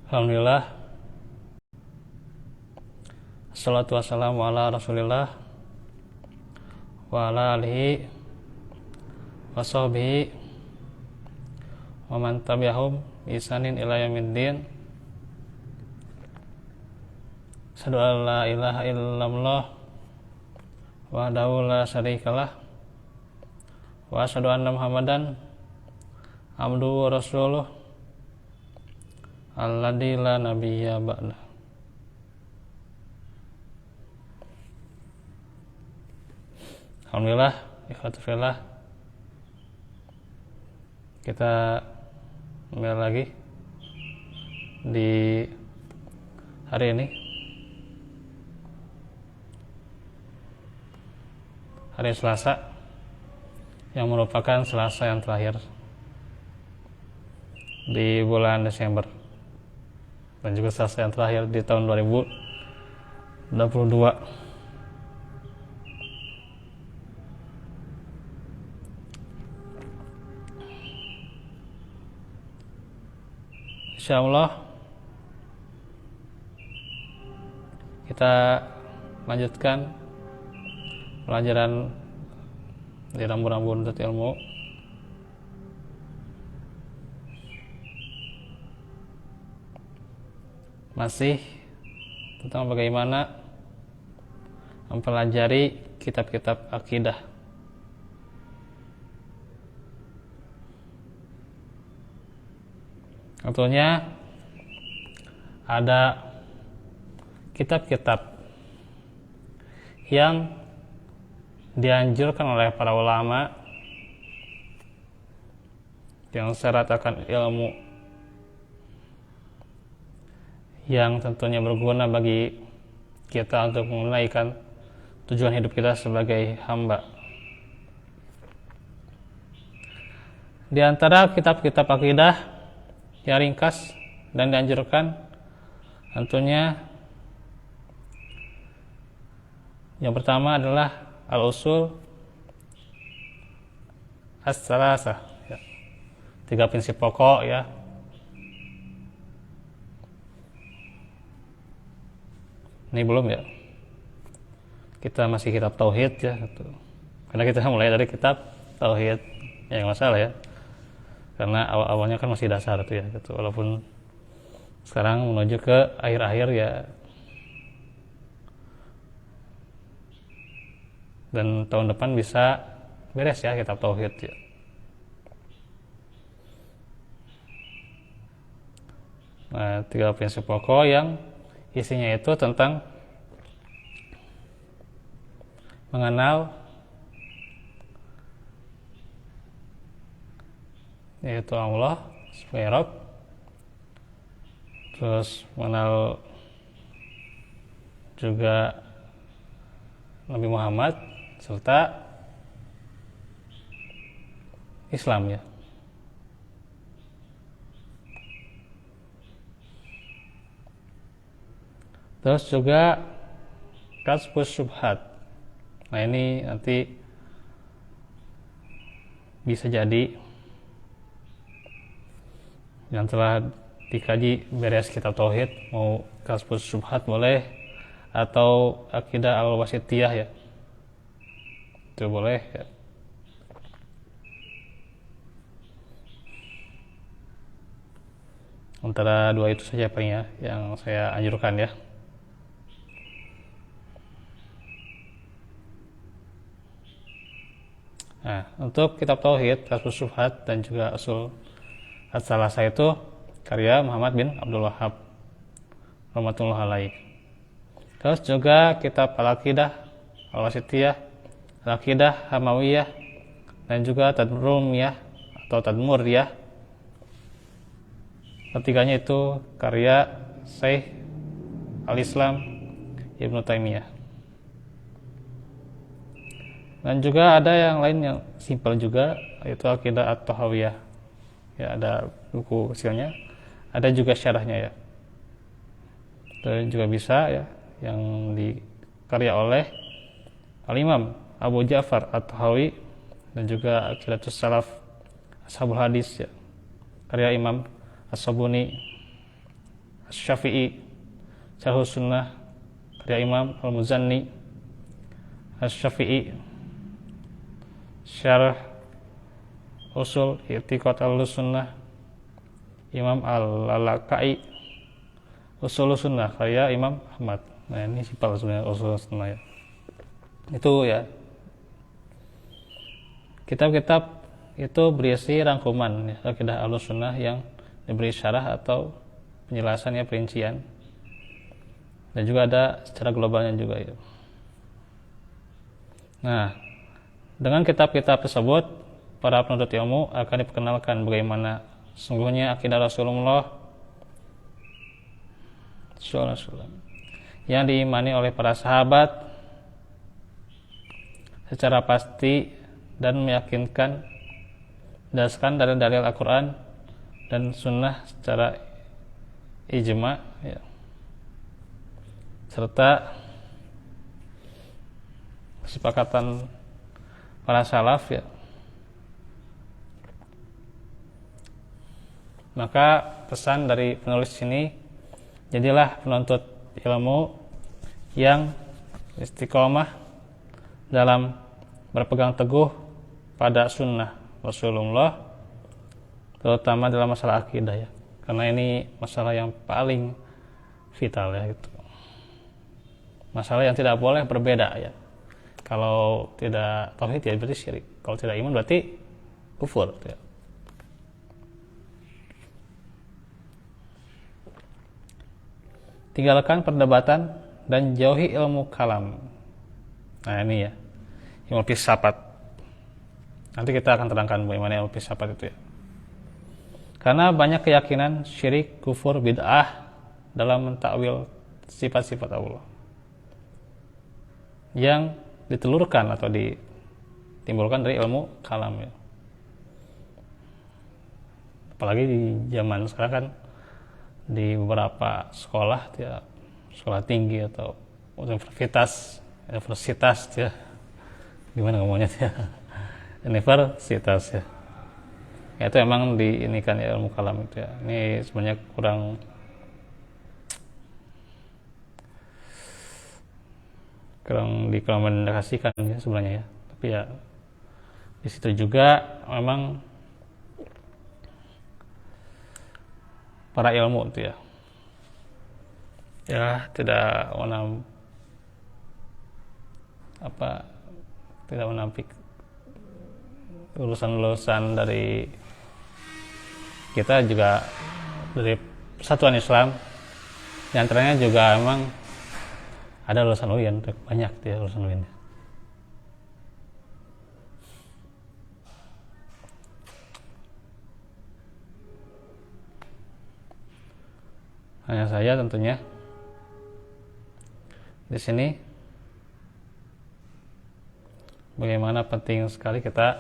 Alhamdulillah, assalatu wassalamu ala rasulillah wa ala alihi wa sahbihi wa man tabi'ahum bi ihsanin ila yaumiddin. Asyhadu an la ilaha illallah wahdahu la syarikalah wa asyhadu anna muhammadan abduhu wa rasuluh alladzi la nabiyya ba'da. Alhamdulillah, ikhwatu fillah, kita kembali lagi di hari ini, hari Selasa, yang merupakan Selasa yang terakhir di bulan Desember dan juga Selasa yang terakhir di tahun 2022. Insyaallah kita lanjutkan pelajaran di Rambu-Rambu Nuntut Ilmu. Masih tentang bagaimana mempelajari kitab-kitab akidah. Tentunya ada kitab-kitab yang dianjurkan oleh para ulama yang syarat akan ilmu yang tentunya berguna bagi kita untuk menunaikan tujuan hidup kita sebagai hamba. Di antara kitab-kitab akidah yang ringkas dan dianjurkan, tentunya yang pertama adalah Al-Usul As-Salasah, ya. 3 prinsip pokok, ya. Ini belum, ya. Kita masih kitab tauhid, ya, gitu. Karena kita mulai dari kitab tauhid, ya, nggak masalah, ya. Karena awal-awalnya kan masih dasar tuh, ya, gitu. Walaupun sekarang menuju ke akhir-akhir, ya, dan tahun depan bisa beres, ya, kitab tauhid, ya. Nah, 3 prinsip pokok yang isinya itu tentang mengenal yaitu Allah sebagai Rabb, terus mengenal juga Nabi Muhammad serta Islam, ya. Terus juga Kashfus Syubhat. Nah, ini nanti bisa jadi yang telah dikaji beres kitab tauhid, mau Kashfus Syubhat boleh, atau Aqidah Al-Wasithiyah, ya, itu boleh, ya. Antara 2 itu saja paling, ya, yang saya anjurkan, ya. Nah, untuk kitab tauhid, Kashfus Syubhat dan juga Usul As-Salasah itu karya Muhammad bin Abdul Wahhab rahmatullah alaih. Terus juga kitab Al-Aqidah Al-Wasithiyah, Al-Aqidah Hamawiyah, dan juga Tadmuriyah atau Tadmuriyah. Ketiganya itu karya Syekh Al-Islam Ibnu Taimiyah. Dan juga ada yang lain yang simpel juga, yaitu Aqidah At-Tahawiyah. Ya, ada buku kecilnya, ada juga syarahnya, ya. Itu juga bisa, ya, yang dikarya oleh Al-Imam Abu Ja'far At-Tahawi dan juga Aqidatus Salaf Ashabul Hadis, ya, karya Imam As-Sabuni Asy-Syafi'i, Syarh Sunnah karya Imam Al-Muzanni. Asy-Syafi'i, Syarh Usul I'tiqad Ahlussunnah Imam Al-Lalaka'i. Usul Sunnah karya Imam Ahmad. Nah, ini simpel sebenarnya Usul Sunnah ya. Itu ya. Kitab-kitab itu berisi rangkuman ya, akidah Ahlussunnah yang diberi syarah atau penjelasannya, perincian. Dan juga ada secara globalnya juga ya. Nah, dengan kitab-kitab tersebut, para penuntut ilmu akan diperkenalkan bagaimana sungguhnya akidah Rasulullah SAW yang diimani oleh para sahabat secara pasti dan meyakinkan berdasarkan dari dalil Al-Quran dan Sunnah secara ijma ya, serta kesepakatan para salaf ya. Maka pesan dari penulis ini, jadilah penuntut ilmu yang istiqomah dalam berpegang teguh pada sunnah Rasulullah, terutama dalam masalah akidah ya, karena ini masalah yang paling vital ya gitu. Masalah yang tidak boleh berbeda ya. Kalau tidak tauhid ya berarti syirik, kalau tidak iman berarti kufur ya. Tinggalkan perdebatan dan jauhi ilmu kalam. Nah ini ya, ilmu filsafat. Nanti kita akan terangkan bagaimana ilmu filsafat itu ya. Karena banyak keyakinan syirik, kufur, bid'ah dalam mentakwil sifat-sifat Allah yang ditelurkan atau ditimbulkan dari ilmu kalam ya. Apalagi di zaman sekarang kan di beberapa sekolah ya, sekolah tinggi atau universitas ya, gimana ngomongnya ya, universitas ya, itu emang diinikan ya ilmu kalam itu ya. Ini sebenarnya kurang dikomunikasikan ya sebenarnya ya, tapi ya di situ juga memang para ilmu itu ya tidak menampik lulusan dari kita juga dari Persatuan Islam, di antaranya juga memang ada lulusan UIN, banyak ya lulusan UIN. Hanya saya tentunya di sini bagaimana penting sekali kita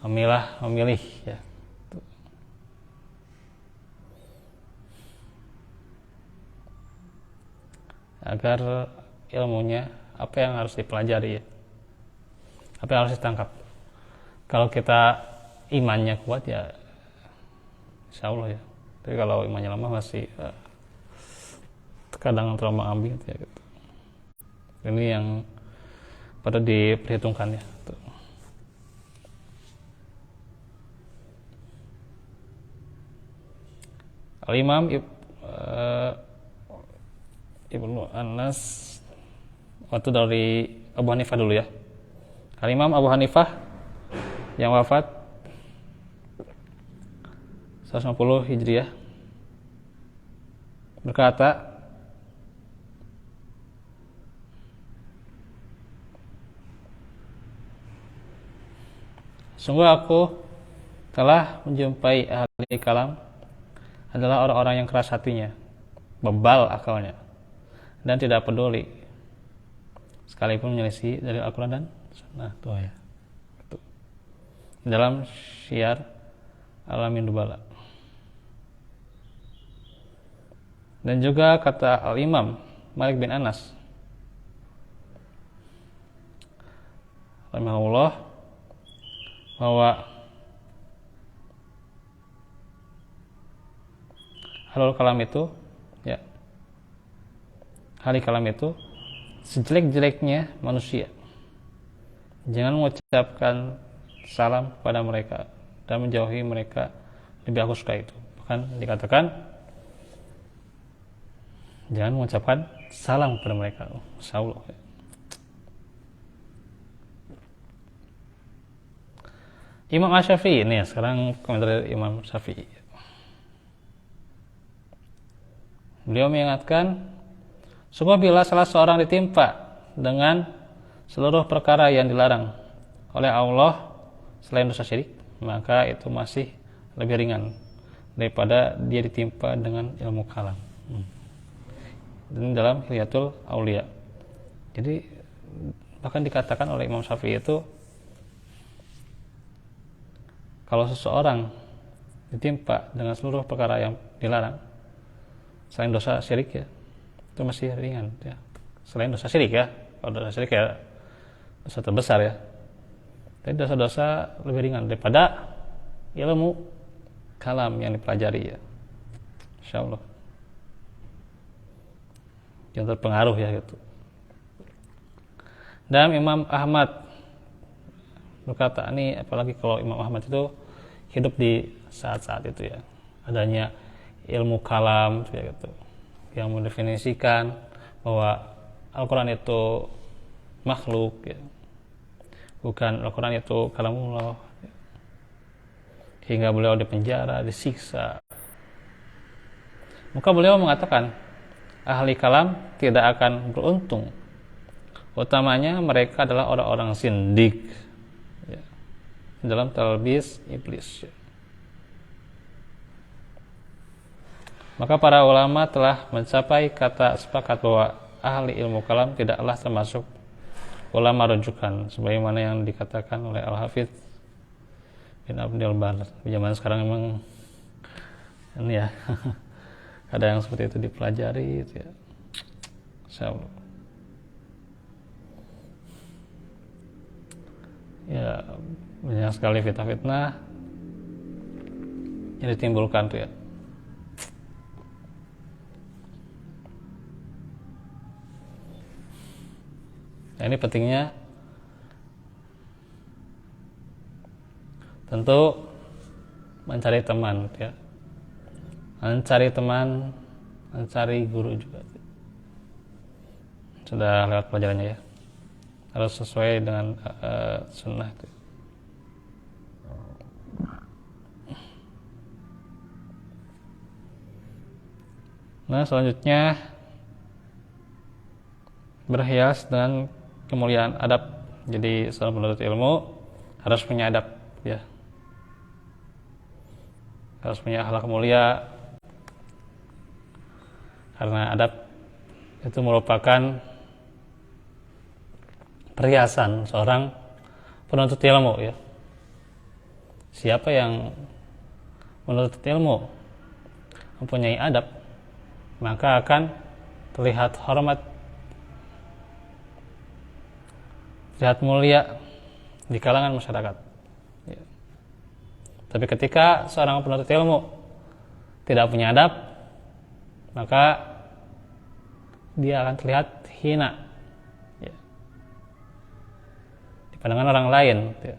memilih ya, agar ilmunya apa yang harus dipelajari ya, apa yang harus ditangkap. Kalau kita imannya kuat ya insya Allah ya. Tapi kalau imannya lemah masih kadang terombang ambing ya gitu. Ini yang pada diperhitungkan ya. Al-Imam Ibnu Anas, waktu dari Abu Hanifah dulu ya. Al-Imam Abu Hanifah yang wafat 150 Hijriah berkata, sungguh aku telah menjumpai ahli kalam adalah orang-orang yang keras hatinya, bebal akalnya, dan tidak peduli sekalipun menyelisih dari Al-Quran dan Sunnah. Tuh ya. Dalam syiar Alamin Dubala. Dan juga kata Al-Imam Malik bin Anas rahimahullah bahwa halul kalam itu ya, ahli kalam itu sejelek-jeleknya manusia. Jangan mengucapkan salam kepada mereka dan menjauhi mereka, lebih aku suka itu. Bahkan dikatakan jangan mengucapkan salam kepada mereka. Masya Allah. Imam Asy-Syafi'i ini ya, sekarang komentar Imam Syafi'i. Beliau mengingatkan, sungguh bila salah seorang ditimpa dengan seluruh perkara yang dilarang oleh Allah selain dosa syirik, maka itu masih lebih ringan daripada dia ditimpa dengan ilmu kalam. Dan dalam Hilyatul Aulia. Jadi bahkan dikatakan oleh Imam Syafi'i itu, kalau seseorang ditimpa dengan seluruh perkara yang dilarang selain dosa syirik ya, itu masih ringan ya. Selain dosa syirik ya, kalau dosa syirik ya dosa terbesar ya. Tapi dosa-dosa lebih ringan daripada ilmu kalam yang dipelajari ya. Insyaallah. Yang terpengaruh ya gitu. Dan Imam Ahmad berkata, ini apalagi kalau Imam Ahmad itu hidup di saat-saat itu ya, adanya ilmu kalam gitu, yang mendefinisikan bahwa Al-Quran itu makhluk ya, bukan Al-Quran itu kalamullah ya. Hingga beliau dipenjara, disiksa, maka beliau mengatakan ahli kalam tidak akan beruntung, utamanya mereka adalah orang-orang sindik ya, dalam talbis iblis ya. Maka para ulama telah mencapai kata sepakat bahwa ahli ilmu kalam tidaklah termasuk ulama rujukan, sebagaimana yang dikatakan oleh Al-Hafidz bin Abdul Bar. Di zaman sekarang memang ini ya ada yang seperti itu dipelajari itu ya. Insyaallah. Ya banyak sekali fitnah-fitnah yang ditimbulkan tuh ya. Nah, ini pentingnya tentu mencari teman ya, mencari teman, mencari guru juga. Sudah lewat pelajarannya ya, harus sesuai dengan sunnah itu. Nah selanjutnya berhias dengan kemuliaan adab. Jadi seorang penuntut ilmu harus punya adab ya, harus punya akhlak mulia, karena adab itu merupakan perhiasan seorang penuntut ilmu ya. Siapa yang menuntut ilmu mempunyai adab, maka akan terlihat hormat, terlihat mulia di kalangan masyarakat ya. Tapi ketika seorang penuntut ilmu tidak punya adab, maka dia akan terlihat hina ya, di pandangan orang lain ya.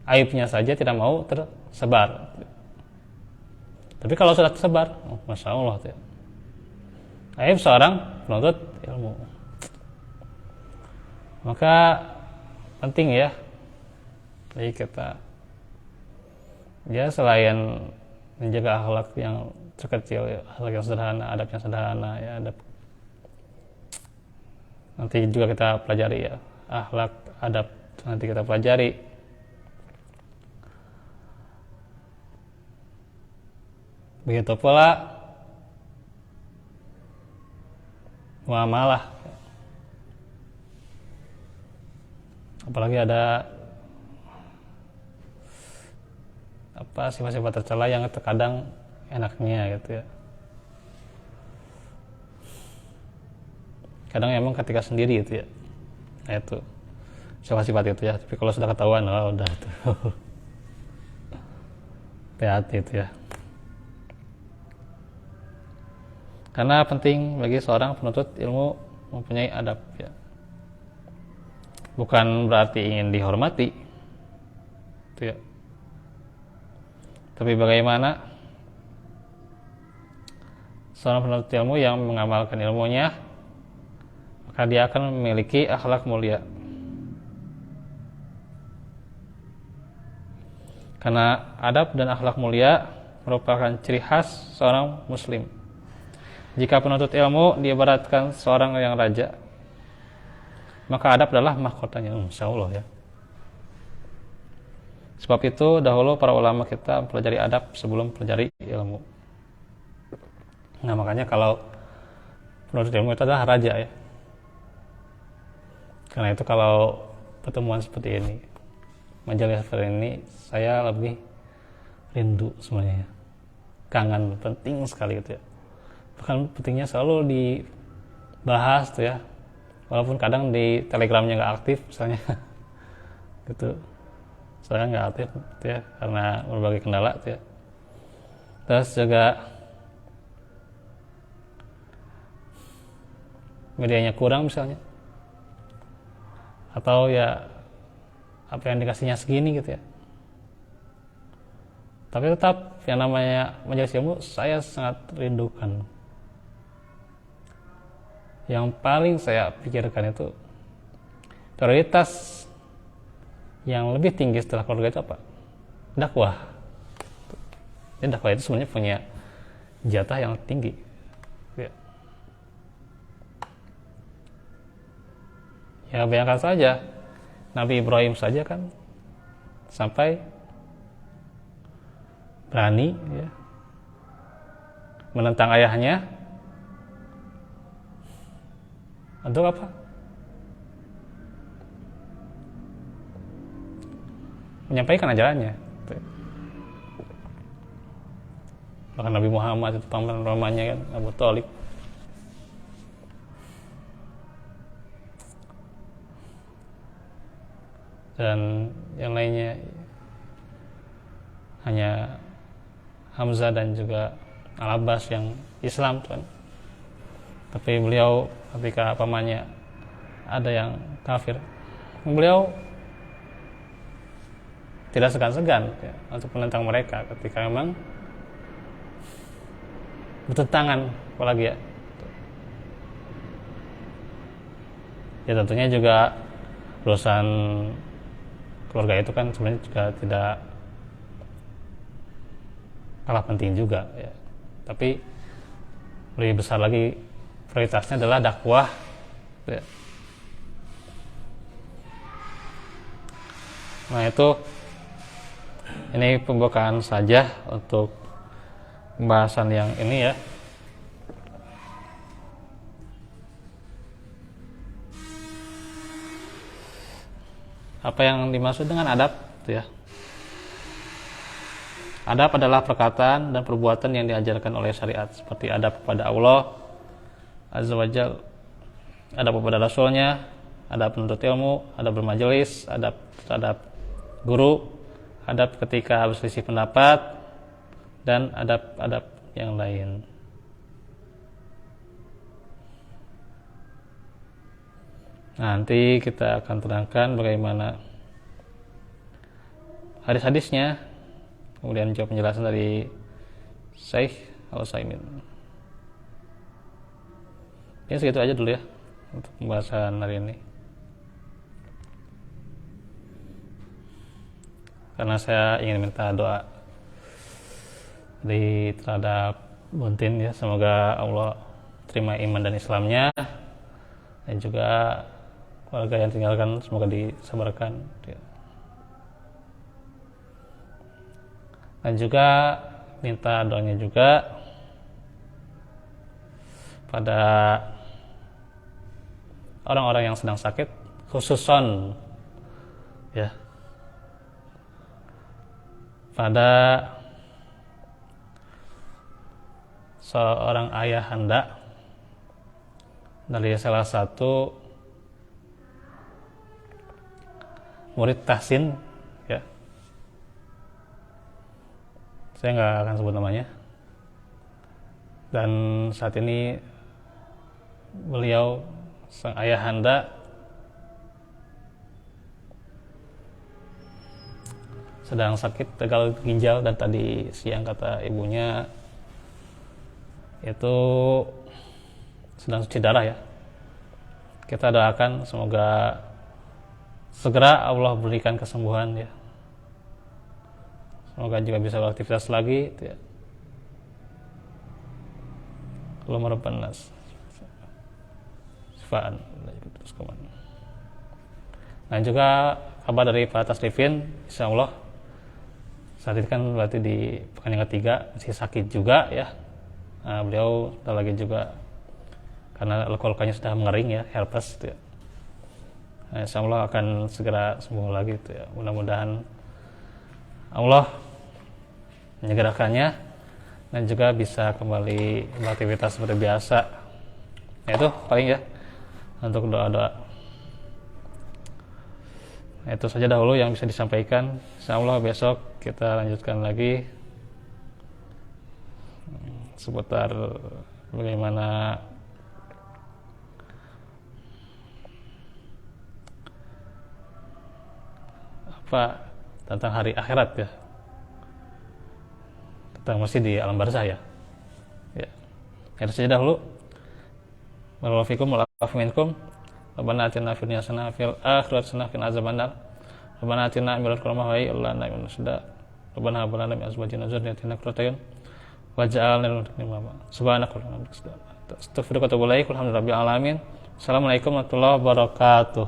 Aibnya saja tidak mau tersebar. Tapi kalau sudah tersebar, Masya Allah ya. Aib seorang penuntut ilmu, maka penting ya bagi kita ya, selain menjaga akhlak yang terkecil ya, akhlak yang sederhana, adab yang sederhana ya, adab. Nanti juga kita pelajari ya, akhlak, adab nanti kita pelajari. Begitu pula muamalah, apalagi ada apa sifat-sifat tercela yang terkadang enaknya gitu ya. Kadang emang ketika sendiri gitu ya, nah itu sifat-sifat itu ya. Tapi kalau sudah ketahuan, oh udah itu hati-hati itu ya. Karena penting bagi seorang penuntut ilmu mempunyai adab ya. Bukan berarti ingin dihormati itu ya. Tapi bagaimana seorang penuntut ilmu yang mengamalkan ilmunya, maka dia akan memiliki akhlak mulia. Karena adab dan akhlak mulia merupakan ciri khas seorang muslim. Jika penuntut ilmu diibaratkan seorang yang raja, maka adab adalah mahkotanya, insya Allah ya. Sebab itu dahulu para ulama kita mempelajari adab sebelum mempelajari ilmu. Nah makanya kalau penuntut ilmu itu adalah raja ya. Karena itu kalau pertemuan seperti ini, majelis seperti ini, saya lebih rindu semuanya ya. Kangen, penting sekali gitu ya. Bahkan pentingnya selalu dibahas tuh ya, walaupun kadang di telegramnya nggak aktif misalnya gitu, saya nggak aktif gitu ya karena berbagai kendala tuh ya. Terus juga medianya kurang misalnya, atau ya apa yang dikasihnya segini gitu ya. Tapi tetap yang namanya majelis ilmu saya sangat rindukan. Yang paling saya pikirkan itu prioritas yang lebih tinggi setelah keluarga itu apa? Dakwah. Dan dakwah itu sebenarnya punya jatah yang tinggi. Ya bayangkan saja Nabi Ibrahim saja kan sampai berani ya, menentang ayahnya untuk apa? Menyampaikan ajarannya. Bahkan Nabi Muhammad itu paman pamannya kan Abu Thalib. Dan yang lainnya hanya Hamzah dan juga Al-Abbas yang Islam kan. Tapi beliau ketika pamannya ada yang kafir, beliau tidak segan-segan ya, untuk menentang mereka ketika memang bertentangan, apalagi ya. Ya tentunya juga urusan keluarga itu kan sebenarnya juga tidak kalah penting juga ya. Tapi lebih besar lagi prioritasnya adalah dakwah ya. Nah itu ini pembukaan saja untuk pembahasan yang ini ya. Apa yang dimaksud dengan adab ya? Adab adalah perkataan dan perbuatan yang diajarkan oleh syariat, seperti adab kepada Allah Azza wa Jalla, adab kepada Rasulnya, adab penuntut ilmu, adab bermajelis, adab terhadap guru, adab ketika berselisih pendapat, dan adab-adab yang lain. Nanti kita akan terangkan bagaimana hadis-hadisnya, kemudian jawab penjelasan dari Syekh Al-Utsaimin. Ya segitu aja dulu ya untuk pembahasan hari ini. Karena saya ingin minta doa terhadap Buntin ya, semoga Allah terima iman dan Islamnya, dan juga keluarga yang tinggalkan semoga disabarkan ya. Dan juga minta doanya juga pada orang-orang yang sedang sakit, khususon ya, pada seorang ayahanda dari salah satu murid tahsin ya, saya nggak akan sebut namanya. Dan saat ini beliau sang ayahanda sedang sakit gagal ginjal, dan tadi siang kata ibunya itu sedang cuci darah ya. Kita doakan semoga segera Allah berikan kesembuhan ya. Semoga juga bisa beraktivitas lagi ya. Allahumma rabban nas sifaan. Dan juga kabar dari Pak Tasrifin, insya Allah saat ini kan berarti di pekan yang ketiga, masih sakit juga ya. Nah, beliau tak lagi juga karena luka-lukanya sudah mengering ya, herpes gitu ya. Nah, insya Allah akan segera sembuh lagi gitu ya. Mudah-mudahan Allah menyegerakannya dan juga bisa kembali beraktivitas seperti biasa. Nah, itu paling ya untuk doa-doa. Nah, itu saja dahulu yang bisa disampaikan. Insya Allah besok kita lanjutkan lagi seputar bagaimana tentang hari akhirat ya, tentang masih di alam barzah ya. Itu saja dahulu. Barakallahu fikum wa afu minkum. Rabbana atina fid dunya hasanah wa fil akhirati hasanah wa qina azabannar. Rabbana atina min ladunka rahmah wa hayyi lana min amrina Rabbana hab lana min azwajina wa dhurriyyatina qurrata a'yun waj'alna lil muttaqina imama. Subhanaka wa bihamdika astaghfiruka wa atubu ilaik. Alhamdulillahirabbil alamin. Assalamualaikum warahmatullahi wabarakatuh.